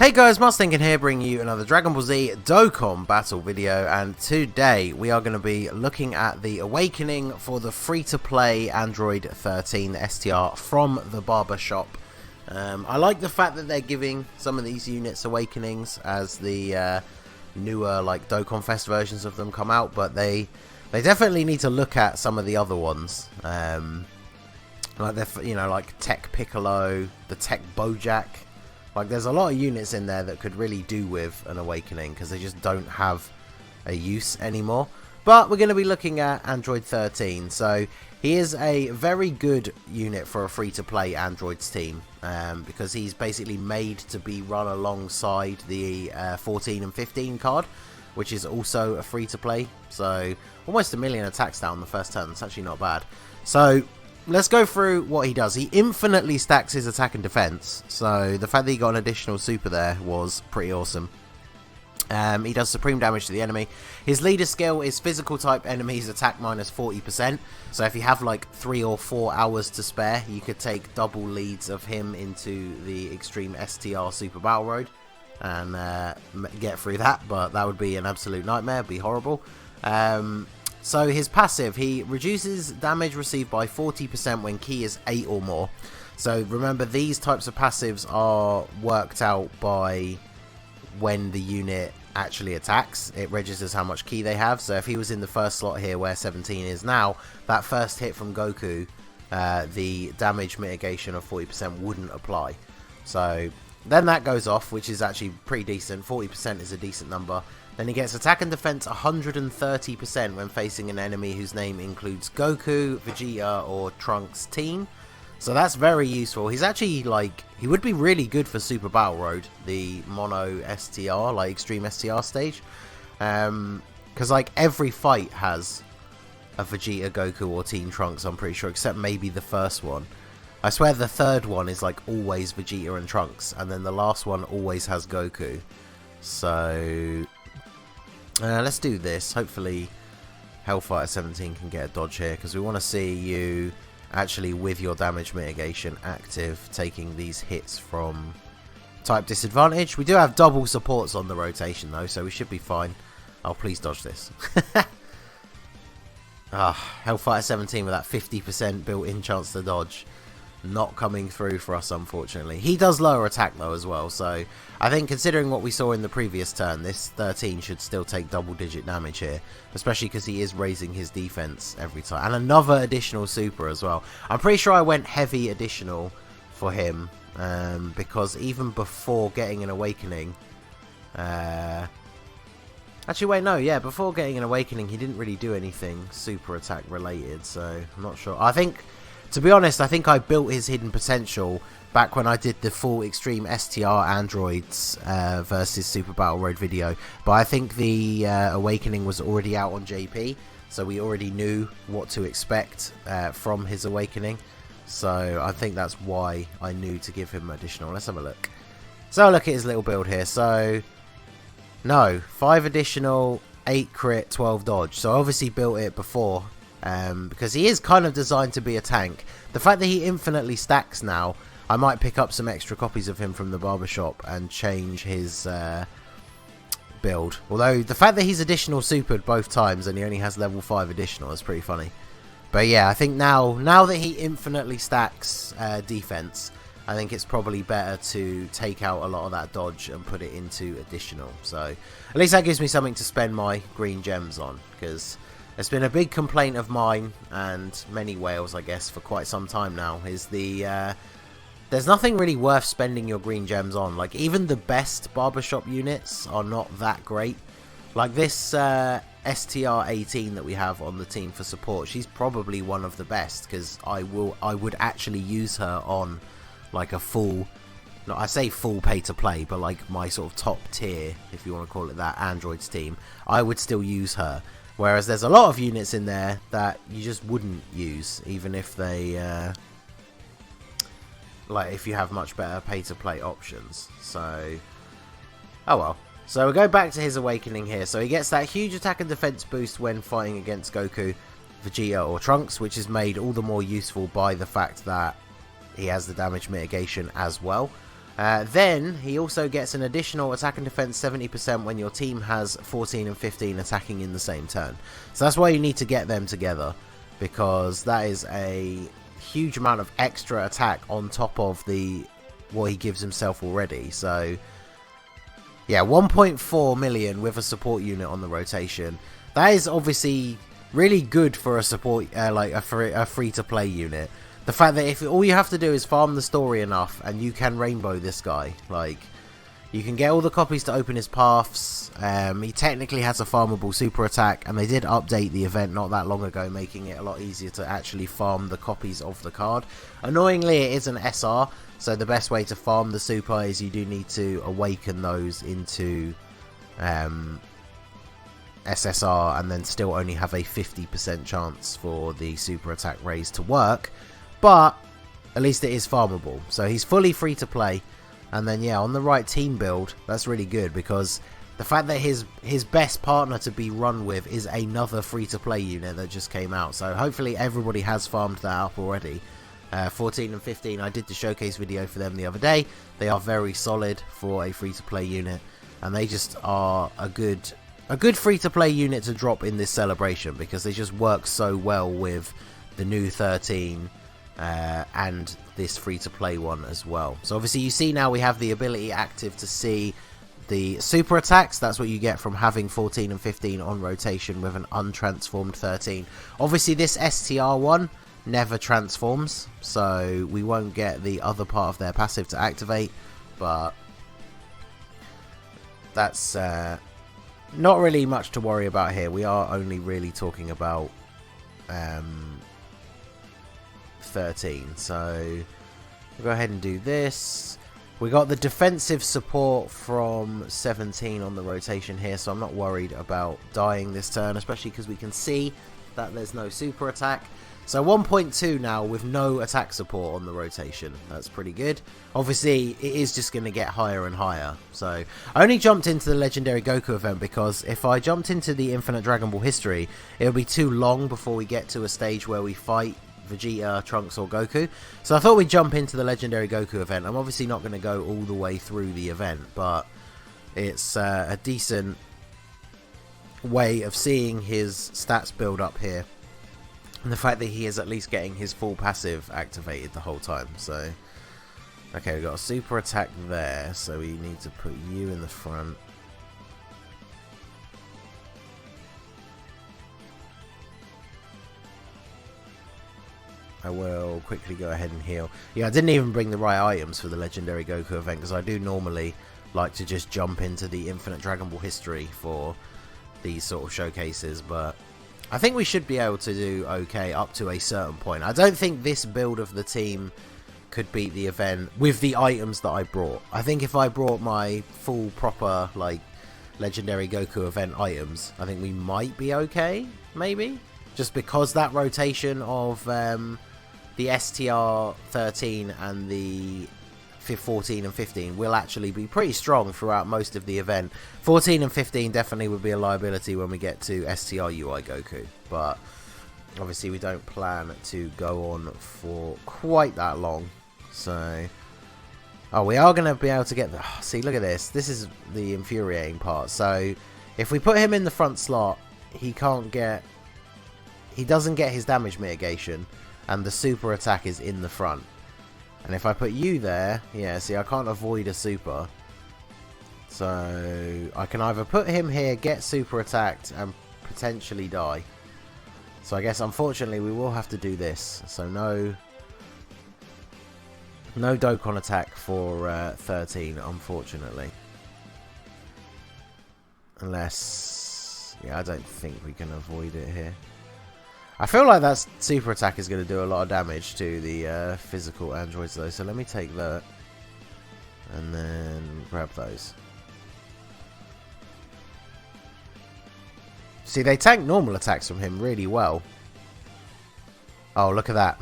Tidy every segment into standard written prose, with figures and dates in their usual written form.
Hey guys, Ningen here, bringing you another Dragon Ball Z Dokkan battle video, and today we are going to be looking at the awakening for the free-to-play Android 13 STR from the barber shop. I like the fact that they're giving some of these units awakenings as the newer like Dokkan Fest versions of them come out, but they definitely need to look at some of the other ones, like like Tech Piccolo, the Tech Bojack. Like, there's a lot of units in there that could really do with an awakening because they just don't have a use anymore. But we're going to be looking at Android 13. So he is a very good unit for a free-to-play Android's team, because he's basically made to be run alongside the 14 and 15 card, which is also a free-to-play. So almost 1 million attacks down the first turn. It's actually not bad. So let's go through what he does. He infinitely stacks his attack and defense, so the fact that he got an additional super there was pretty awesome. He does supreme damage to the enemy. His leader skill is physical type enemies attack minus 40%, so if you have like 3 or 4 hours to spare, you could take double leads of him into the extreme STR super battle road and get through that, but that would be an absolute nightmare. It'd be horrible. So his passive, he reduces damage received by 40% when key is 8 or more. So remember, these types of passives are worked out by when the unit actually attacks. It registers how much key they have. So if he was in the first slot here where 17 is now, that first hit from Goku, the damage mitigation of 40% wouldn't apply. So then that goes off, which is actually pretty decent. 40% is a decent number. Then he gets attack and defense 130% when facing an enemy whose name includes Goku, Vegeta, or Trunks' team. So that's very useful. He's actually, like, he would be really good for Super Battle Road, the Mono STR, like Extreme STR stage. Because, like, every fight has a Vegeta, Goku, or Team Trunks, I'm pretty sure, except maybe the first one. I swear the third one is, like, always Vegeta and Trunks, and then the last one always has Goku. So let's do this. Hopefully Hellfighter 17 can get a dodge here, because we want to see you actually with your damage mitigation active taking these hits from type disadvantage. We do have double supports on the rotation though, so we should be fine. Oh, please dodge this. Hellfighter 17 with that 50% built-in chance to dodge. Not coming through for us, unfortunately. He does lower attack though as well, so I think considering what we saw in the previous turn, this 13 should still take double-digit damage here, especially because he is raising his defense every time. And another additional super as well. I'm pretty sure I went heavy additional for him, because even before getting an awakening, actually wait, no, yeah, before getting an awakening he didn't really do anything super attack related, so I'm not sure. To be honest, I think I built his hidden potential back when I did the full Extreme STR Androids versus Super Battle Road video. But I think the Awakening was already out on JP, so we already knew what to expect from his Awakening. So I think that's why I knew to give him additional. Let's have a look. So look at his little build here. So, no, 5 additional, 8 crit, 12 dodge. So I obviously built it before. Because he is kind of designed to be a tank. The fact that he infinitely stacks now, I might pick up some extra copies of him from the barbershop and change his build. Although the fact that he's additional supered both times and he only has level 5 additional is pretty funny. But yeah, I think now that he infinitely stacks defense, I think it's probably better to take out a lot of that dodge and put it into additional. So at least that gives me something to spend my green gems on, because it's been a big complaint of mine and many whales, I guess, for quite some time now, is there's nothing really worth spending your green gems on. Like, even the best barbershop units are not that great. Like this STR 18 that we have on the team for support, she's probably one of the best, because I would actually use her on like a full, no, I say full pay to play, but like my sort of top tier, if you want to call it that, Android's team, I would still use her. Whereas there's a lot of units in there that you just wouldn't use, even if they, like, if you have much better pay-to-play options. So, oh well. So we'll go back to his Awakening here. So he gets that huge attack and defense boost when fighting against Goku, Vegeta, or Trunks, which is made all the more useful by the fact that he has the damage mitigation as well. Then he also gets an additional attack and defense 70% when your team has 14 and 15 attacking in the same turn. So that's why you need to get them together, because that is a huge amount of extra attack on top of what he gives himself already. So yeah, 1.4 million with a support unit on the rotation. That is obviously really good for a support, like a free-to-play unit. The fact that if all you have to do is farm the story enough, and you can rainbow this guy, like, you can get all the copies to open his paths. He technically has a farmable super attack, and they did update the event not that long ago, making it a lot easier to actually farm the copies of the card. Annoyingly, it is an SR, so the best way to farm the super is you do need to awaken those into SSR, and then still only have a 50% chance for the super attack raise to work. But at least it is farmable, so he's fully free to play. And then yeah, on the right team build, that's really good, because the fact that his best partner to be run with is another free to play unit that just came out, so hopefully everybody has farmed that up already. 14 and 15, I did the showcase video for them the other day. They are very solid for a free to play unit, and they just are a good free to play unit to drop in this celebration, because they just work so well with the new 13 and this free-to-play one as well. So obviously you see now we have the ability active to see the super attacks. That's what you get from having 14 and 15 on rotation with an untransformed 13. Obviously this STR one never transforms, so we won't get the other part of their passive to activate, but that's not really much to worry about here. We are only really talking about 13, so we'll go ahead and do this. We got the defensive support from 17 on the rotation here, so I'm not worried about dying this turn, especially because we can see that there's no super attack. So 1.2 now with no attack support on the rotation. That's pretty good. Obviously, it is just going to get higher and higher. So I only jumped into the Legendary Goku event because if I jumped into the Infinite Dragon Ball history, it would be too long before we get to a stage where we fight Vegeta, Trunks or Goku. So I thought we'd jump into the Legendary Goku event. I'm obviously not going to go all the way through the event, but it's a decent way of seeing his stats build up here. And the fact that he is at least getting his full passive activated the whole time. So, okay, we've got a super attack there, so we need to put you in the front. I will quickly go ahead and heal. Yeah, I didn't even bring the right items for the Legendary Goku event, because I do normally like to just jump into the Infinite Dragon Ball history for these sort of showcases, but I think we should be able to do okay up to a certain point. I don't think this build of the team could beat the event with the items that I brought. I think if I brought my full proper like Legendary Goku event items, I think we might be okay, maybe. Just because that rotation of the STR 13 and the 14 and 15 will actually be pretty strong throughout most of the event. 14 and 15 definitely would be a liability when we get to STR UI Goku, but obviously we don't plan to go on for quite that long. So, oh, we are going to be able to get the... Oh, see, look at this. This is the infuriating part. So, if we put him in the front slot, he can't get... He doesn't get his damage mitigation, and the super attack is in the front. And if I put you there, yeah, see, I can't avoid a super. So, I can either put him here, get super attacked, and potentially die. So, I guess, unfortunately, we will have to do this. So, no Dokkan attack for 13, unfortunately. Unless... Yeah, I don't think we can avoid it here. I feel like that super attack is going to do a lot of damage to the physical androids though, so let me take that and then grab those. See, they tank normal attacks from him really well. Oh, look at that.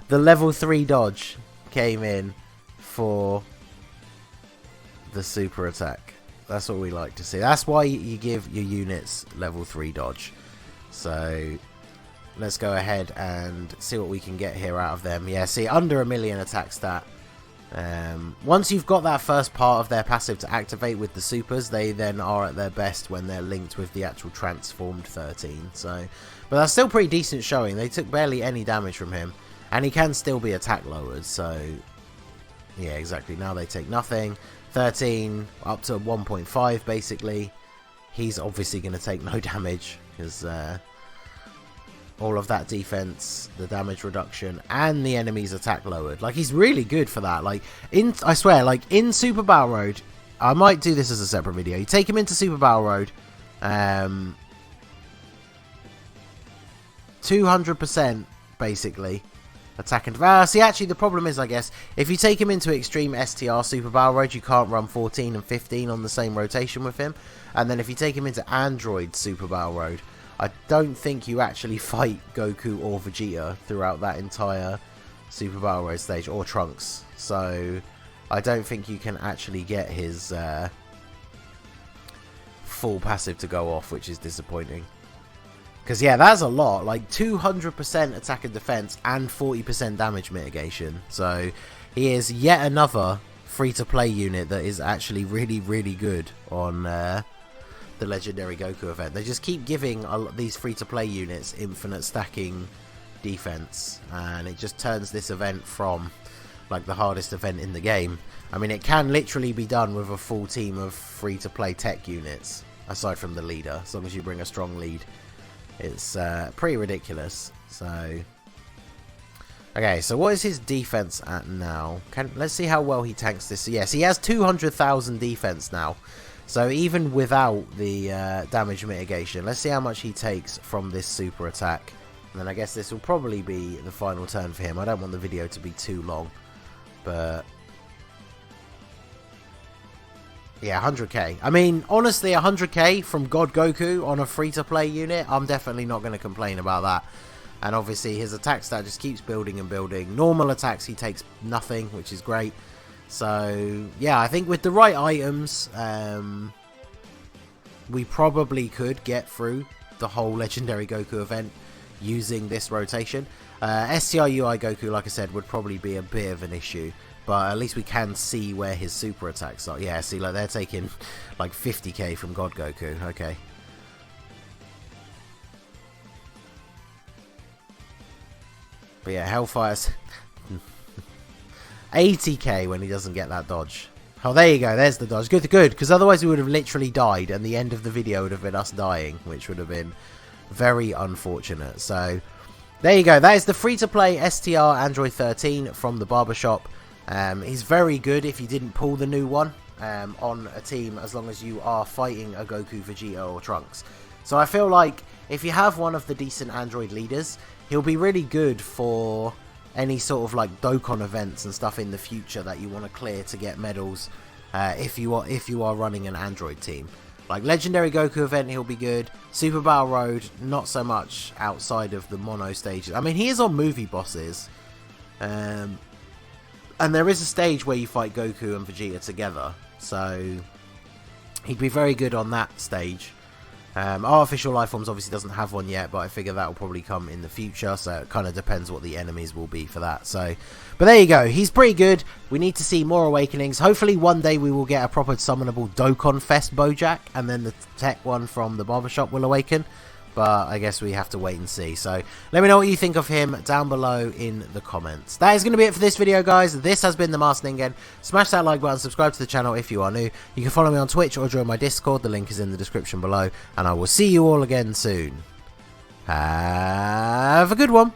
The level 3 dodge came in for the super attack. That's what we like to see. That's why you give your units level 3 dodge. So... let's go ahead and see what we can get here out of them. Yeah, see, under a million attack stat Once you've got that first part of their passive to activate with the supers, they then are at their best when they're linked with the actual transformed 13. So, but that's still pretty decent showing. They took barely any damage from him, and he can still be attack lowered. So, yeah, exactly. Now they take nothing. 13 up to 1.5 basically. He's obviously going to take no damage because all of that defense, the damage reduction, and the enemy's attack lowered. Like, he's really good for that. Like, I swear, like, in Super Battle Road, I might do this as a separate video. You take him into Super Battle Road, 200% basically attack and see, actually the problem is, I guess, if you take him into Extreme STR Super Battle Road, you can't run 14 and 15 on the same rotation with him. And then if you take him into Android Super Battle Road, I don't think you actually fight Goku or Vegeta throughout that entire Super Battle Road stage, or Trunks. So I don't think you can actually get his full passive to go off, which is disappointing. Because, yeah, that's a lot. Like, 200% attack and defense and 40% damage mitigation. So he is yet another free-to-play unit that is actually really, really good on the Legendary Goku event. They just keep giving these free-to-play units infinite stacking defense, and it just turns this event from, like, the hardest event in the game. I mean, it can literally be done with a full team of free-to-play tech units, aside from the leader, as long as you bring a strong lead. It's pretty ridiculous. So, okay, so what is his defense at now? Let's see how well he tanks this. Yes, he has 200,000 defense now. So even without the damage mitigation, let's see how much he takes from this super attack. And then I guess this will probably be the final turn for him. I don't want the video to be too long, but yeah, 100k. I mean, honestly, 100k from God Goku on a free-to-play unit, I'm definitely not going to complain about that. And obviously, his attack stat just keeps building and building. Normal attacks, he takes nothing, which is great. So, yeah, I think with the right items, we probably could get through the whole Legendary Goku event using this rotation. STR UI Goku, like I said, would probably be a bit of an issue. But at least we can see where his super attacks are. Yeah, see, like, they're taking, like, 50k from God Goku. Okay. But yeah, Hellfire's 80k when he doesn't get that dodge. Oh, there you go. There's the dodge. Good, because otherwise we would have literally died, and the end of the video would have been us dying, which would have been very unfortunate. So, there you go. That is the free-to-play STR Android 13 from the barbershop. He's very good if you didn't pull the new one on a team, as long as you are fighting a Goku, Vegeta, or Trunks. So I feel like if you have one of the decent Android leaders, he'll be really good for any sort of like Dokkan events and stuff in the future that you want to clear to get medals if you are running an Android team. Like Legendary Goku event, he'll be good. Super Battle Road, not so much outside of the mono stages. I mean, he is on movie bosses. And there is a stage where you fight Goku and Vegeta together. So he'd be very good on that stage. Artificial Life Forms obviously doesn't have one yet, but I figure that will probably come in the future, so it kind of depends what the enemies will be for that. So, but there you go, he's pretty good. We need to see more awakenings. Hopefully one day we will get a proper summonable Dokkan Fest Bojack, and then the tech one from the barbershop will awaken. But I guess we have to wait and see. So let me know what you think of him down below in the comments. That is going to be it for this video, guys. This has been the Master Ningen. Smash that like button, subscribe to the channel if you are new. You can follow me on Twitch or join my Discord. The link is in the description below. And I will see you all again soon. Have a good one.